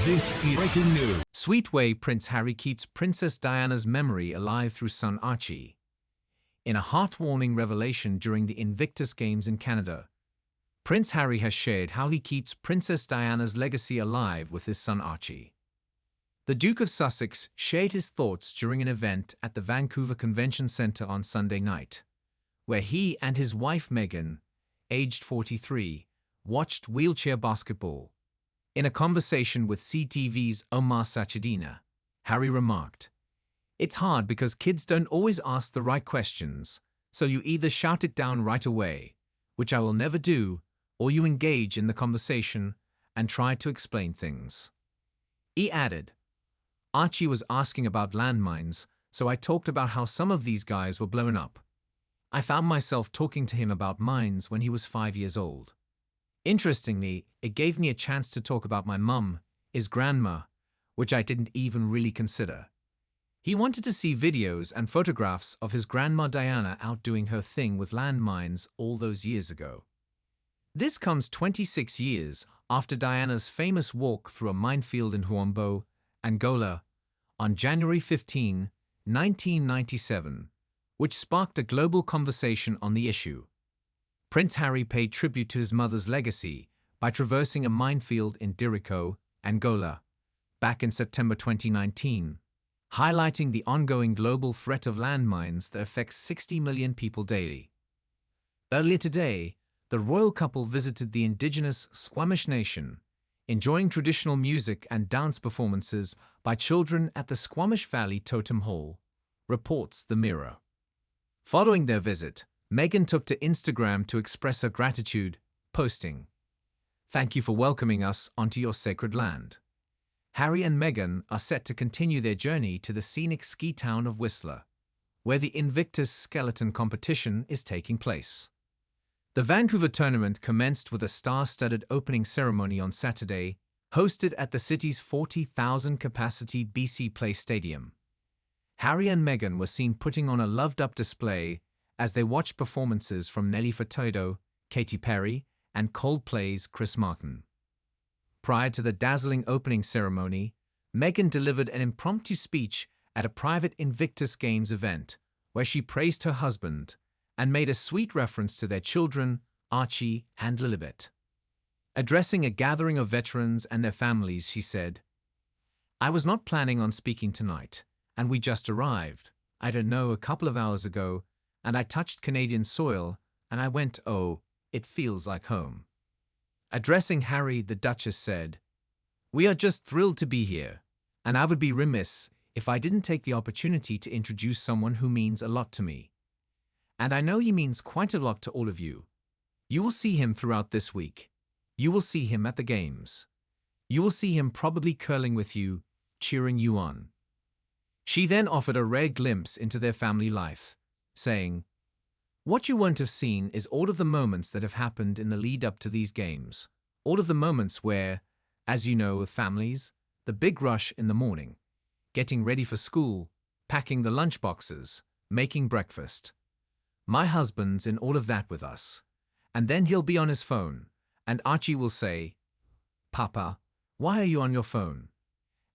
This is breaking news. Sweet way Prince Harry keeps Princess Diana's memory alive through son Archie. In a heartwarming revelation during the Invictus Games in Canada, Prince Harry has shared how he keeps Princess Diana's legacy alive with his son Archie. The Duke of Sussex shared his thoughts during an event at the Vancouver Convention Centre on Sunday night, where he and his wife Meghan, aged 43, watched wheelchair basketball. In a conversation with CTV's Omar Sachedina, Harry remarked, "It's hard because kids don't always ask the right questions, so you either shout it down right away, which I will never do, or you engage in the conversation and try to explain things." He added, "Archie was asking about landmines, so I talked about how some of these guys were blown up. I found myself talking to him about mines when he was 5 years old. Interestingly, it gave me a chance to talk about my mum, his grandma, which I didn't even really consider. He wanted to see videos and photographs of his grandma Diana out doing her thing with landmines all those years ago. This comes 26 years after Diana's famous walk through a minefield in Huambo, Angola, on January 15, 1997, which sparked a global conversation on the issue. Prince Harry paid tribute to his mother's legacy by traversing a minefield in Dirico, Angola, back in September 2019, highlighting the ongoing global threat of landmines that affects 60 million people daily. Earlier today, the royal couple visited the indigenous Squamish Nation, enjoying traditional music and dance performances by children at the Squamish Valley Totem Hall, reports The Mirror. Following their visit, Meghan took to Instagram to express her gratitude, posting, "Thank you for welcoming us onto your sacred land." Harry and Meghan are set to continue their journey to the scenic ski town of Whistler, where the Invictus skeleton competition is taking place. The Vancouver tournament commenced with a star-studded opening ceremony on Saturday, hosted at the city's 40,000-capacity BC Place Stadium. Harry and Meghan were seen putting on a loved-up display as they watched performances from Nelly Furtado, Katy Perry, and Coldplay's Chris Martin. Prior to the dazzling opening ceremony, Meghan delivered an impromptu speech at a private Invictus Games event where she praised her husband and made a sweet reference to their children, Archie and Lilibet. Addressing a gathering of veterans and their families, she said, "I was not planning on speaking tonight, and we just arrived, I don't know, a couple of hours ago, and I touched Canadian soil, and I went, oh, it feels like home." Addressing Harry, the Duchess said, "We are just thrilled to be here, and I would be remiss if I didn't take the opportunity to introduce someone who means a lot to me. And I know he means quite a lot to all of you. You will see him throughout this week. You will see him at the games. You will see him probably curling with you, cheering you on." She then offered a rare glimpse into their family life, saying, "What you won't have seen is all of the moments that have happened in the lead-up to these games, all of the moments where, as you know with families, the big rush in the morning, getting ready for school, packing the lunchboxes, making breakfast. My husband's in all of that with us, and then he'll be on his phone, and Archie will say, 'Papa, why are you on your phone?'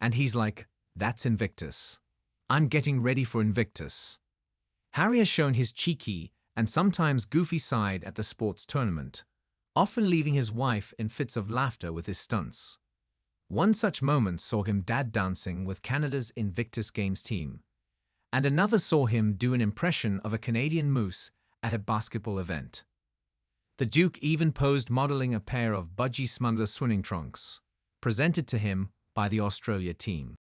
And he's like, 'That's Invictus. I'm getting ready for Invictus.'" Harry has shown his cheeky and sometimes goofy side at the sports tournament, often leaving his wife in fits of laughter with his stunts. One such moment saw him dad dancing with Canada's Invictus Games team, and another saw him do an impression of a Canadian moose at a basketball event. The Duke even posed modeling a pair of budgie smuggler swimming trunks, presented to him by the Australia team.